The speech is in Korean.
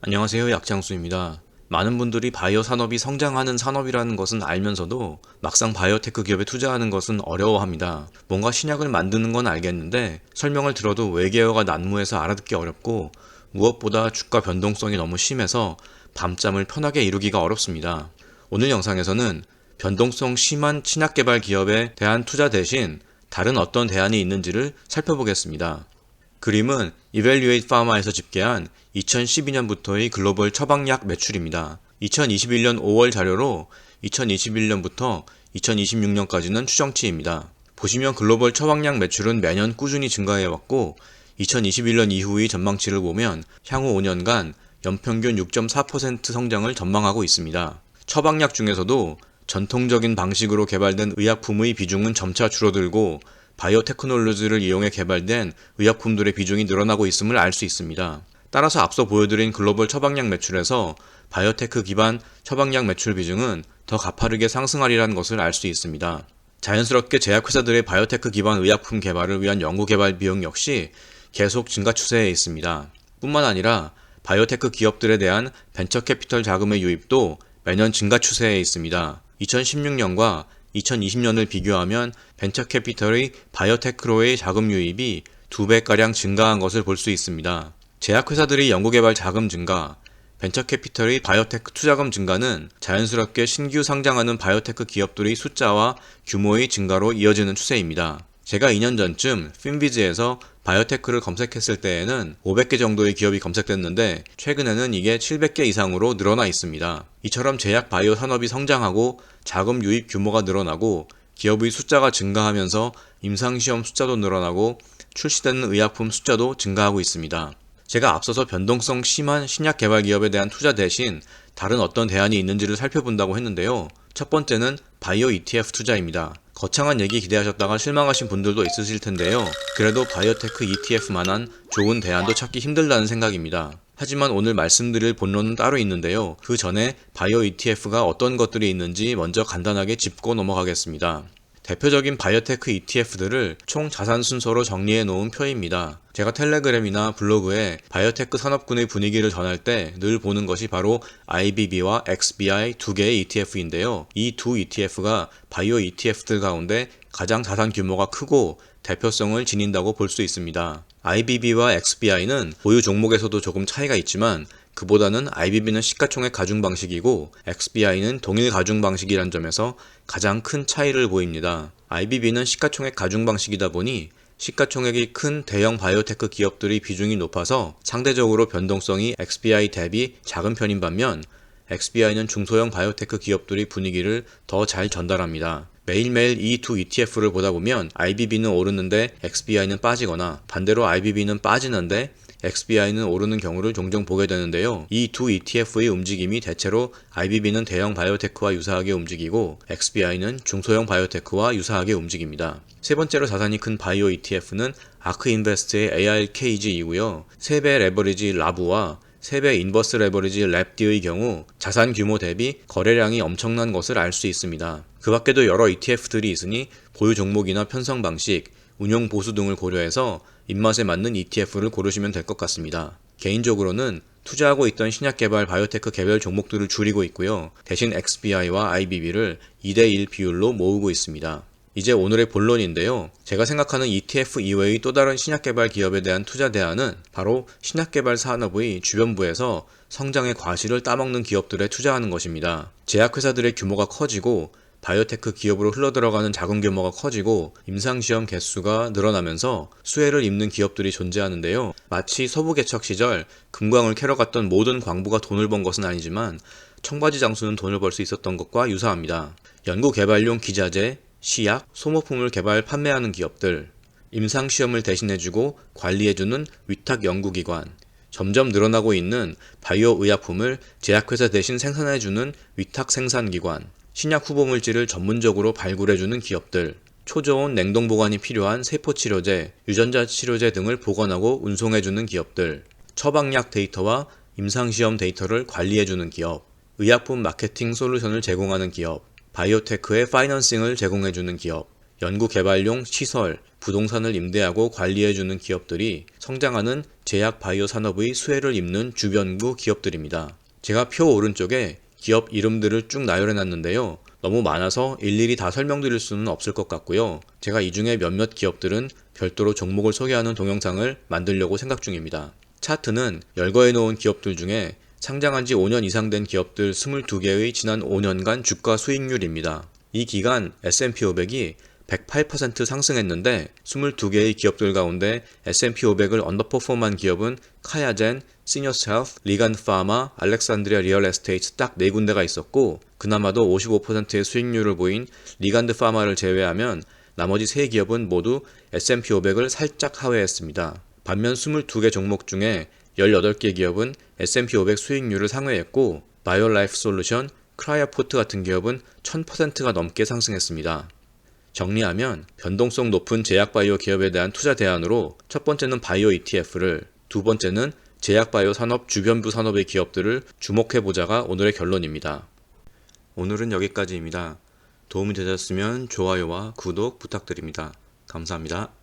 안녕하세요. 약장수입니다. 많은 분들이 바이오 산업이 성장하는 산업이라는 것은 알면서도 막상 바이오테크 기업에 투자하는 것은 어려워합니다. 뭔가 신약을 만드는 건 알겠는데 설명을 들어도 외계어가 난무해서 알아듣기 어렵고 무엇보다 주가 변동성이 너무 심해서 밤잠을 편하게 이루기가 어렵습니다. 오늘 영상에서는 변동성 심한 신약 개발 기업에 대한 투자 대신 다른 어떤 대안이 있는지를 살펴보겠습니다. 그림은 Evaluate Pharma에서 집계한 2012년부터의 글로벌 처방약 매출입니다. 2021년 5월 자료로 2021년부터 2026년까지는 추정치입니다. 보시면 글로벌 처방약 매출은 매년 꾸준히 증가해왔고 2021년 이후의 전망치를 보면 향후 5년간 연평균 6.4% 성장을 전망하고 있습니다. 처방약 중에서도 전통적인 방식으로 개발된 의약품의 비중은 점차 줄어들고 바이오테크놀로지를 이용해 개발된 의약품들의 비중이 늘어나고 있음을 알 수 있습니다. 따라서 앞서 보여드린 글로벌 처방약 매출에서 바이오테크 기반 처방약 매출 비중은 더 가파르게 상승하리라는 것을 알 수 있습니다. 자연스럽게 제약회사들의 바이오테크 기반 의약품 개발을 위한 연구개발 비용 역시 계속 증가 추세에 있습니다. 뿐만 아니라 바이오테크 기업들에 대한 벤처 캐피털 자금의 유입도 매년 증가 추세에 있습니다. 2016년과 2020년을 비교하면 벤처 캐피털의 바이오테크로의 자금 유입이 2배가량 증가한 것을 볼 수 있습니다. 제약회사들의 연구개발 자금 증가, 벤처 캐피털의 바이오테크 투자금 증가는 자연스럽게 신규 상장하는 바이오테크 기업들의 숫자와 규모의 증가로 이어지는 추세입니다. 제가 2년 전쯤 핀비즈에서 바이오테크를 검색했을 때에는 500개 정도의 기업이 검색됐는데 최근에는 이게 700개 이상으로 늘어나 있습니다. 이처럼 제약 바이오 산업이 성장하고 자금 유입 규모가 늘어나고 기업의 숫자가 증가하면서 임상시험 숫자도 늘어나고 출시되는 의약품 숫자도 증가하고 있습니다. 제가 앞서서 변동성 심한 신약 개발 기업에 대한 투자 대신 다른 어떤 대안이 있는지를 살펴본다고 했는데요. 첫 번째는 바이오 ETF 투자입니다. 거창한 얘기 기대하셨다가 실망하신 분들도 있으실 텐데요. 그래도 바이오테크 ETF만한 좋은 대안도 찾기 힘들다는 생각입니다. 하지만 오늘 말씀드릴 본론은 따로 있는데요. 그 전에 바이오 ETF가 어떤 것들이 있는지 먼저 간단하게 짚고 넘어가겠습니다. 대표적인 바이오테크 ETF들을 총 자산 순서로 정리해 놓은 표입니다. 제가 텔레그램이나 블로그에 바이오테크 산업군의 분위기를 전할 때 늘 보는 것이 바로 IBB와 XBI 두 개의 ETF인데요. 이 두 ETF가 바이오 ETF들 가운데 가장 자산 규모가 크고 대표성을 지닌다고 볼 수 있습니다. IBB와 XBI는 보유 종목에서도 조금 차이가 있지만 그보다는 IBB는 시가총액 가중 방식이고 XBI는 동일 가중 방식이란 점에서 가장 큰 차이를 보입니다. IBB는 시가총액 가중 방식이다 보니 시가총액이 큰 대형 바이오테크 기업들의 비중이 높아서 상대적으로 변동성이 XBI 대비 작은 편인 반면 XBI는 중소형 바이오테크 기업들의 분위기를 더 잘 전달합니다. 매일매일 이 두 ETF를 보다 보면 IBB는 오르는데 XBI는 빠지거나 반대로 IBB는 빠지는데 XBI는 오르는 경우를 종종 보게 되는데요. 이 두 ETF의 움직임이 대체로 IBB는 대형 바이오테크와 유사하게 움직이고 XBI는 중소형 바이오테크와 유사하게 움직입니다. 세 번째로 자산이 큰 바이오 ETF는 아크인베스트의 ARKG이고요. 3배 레버리지 라브와 3배 인버스 레버리지 랩디의 경우 자산 규모 대비 거래량이 엄청난 것을 알 수 있습니다. 그 밖에도 여러 ETF들이 있으니 보유 종목이나 편성 방식, 운용 보수 등을 고려해서 입맛에 맞는 ETF를 고르시면 될 것 같습니다. 개인적으로는 투자하고 있던 신약개발 바이오테크 개별 종목들을 줄이고 있고요. 대신 XBI와 IBB를 2대1 비율로 모으고 있습니다. 이제 오늘의 본론인데요. 제가 생각하는 ETF 이외의 또 다른 신약개발 기업에 대한 투자 대안은 바로 신약개발 산업의 주변부에서 성장의 과실을 따먹는 기업들에 투자하는 것입니다. 제약회사들의 규모가 커지고 바이오테크 기업으로 흘러들어가는 자금 규모가 커지고 임상시험 개수가 늘어나면서 수혜를 입는 기업들이 존재하는데요. 마치 서부개척 시절 금광을 캐러 갔던 모든 광부가 돈을 번 것은 아니지만 청바지 장수는 돈을 벌 수 있었던 것과 유사합니다. 연구개발용 기자재, 시약, 소모품을 개발 판매하는 기업들, 임상시험을 대신해주고 관리해주는 위탁연구기관, 점점 늘어나고 있는 바이오 의약품을 제약회사 대신 생산해주는 위탁생산기관, 신약 후보물질을 전문적으로 발굴해주는 기업들, 초저온 냉동보관이 필요한 세포치료제, 유전자 치료제 등을 보관하고 운송해주는 기업들, 처방약 데이터와 임상시험 데이터를 관리해주는 기업, 의약품 마케팅 솔루션을 제공하는 기업, 바이오테크의 파이낸싱을 제공해주는 기업, 연구개발용 시설, 부동산을 임대하고 관리해주는 기업들이 성장하는 제약 바이오 산업의 수혜를 입는 주변구 기업들입니다. 제가 표 오른쪽에 기업 이름들을 쭉 나열해놨는데요. 너무 많아서 일일이 다 설명드릴 수는 없을 것 같고요. 제가 이 중에 몇몇 기업들은 별도로 종목을 소개하는 동영상을 만들려고 생각 중입니다. 차트는 열거해 놓은 기업들 중에 상장한 지 5년 이상 된 기업들 22개의 지난 5년간 주가 수익률입니다. 이 기간 S&P 500이 108% 상승했는데 22개의 기업들 가운데 S&P 500을 언더퍼폼한 기업은 카야젠, 시니어스 헬스, 리간드 파마, 알렉산드리아 리얼 에스테이트 딱 4군데가 있었고 그나마도 55%의 수익률을 보인 리간드 파마를 제외하면 나머지 3기업은 모두 S&P 500을 살짝 하회했습니다. 반면 22개 종목 중에 18개 기업은 S&P 500 수익률을 상회했고 바이오라이프 솔루션, 크라이어포트 같은 기업은 1000%가 넘게 상승했습니다. 정리하면 변동성 높은 제약바이오 기업에 대한 투자 대안으로 첫 번째는 바이오 ETF를, 두 번째는 제약바이오 산업 주변부 산업의 기업들을 주목해보자가 오늘의 결론입니다. 오늘은 여기까지입니다. 도움이 되셨으면 좋아요와 구독 부탁드립니다. 감사합니다.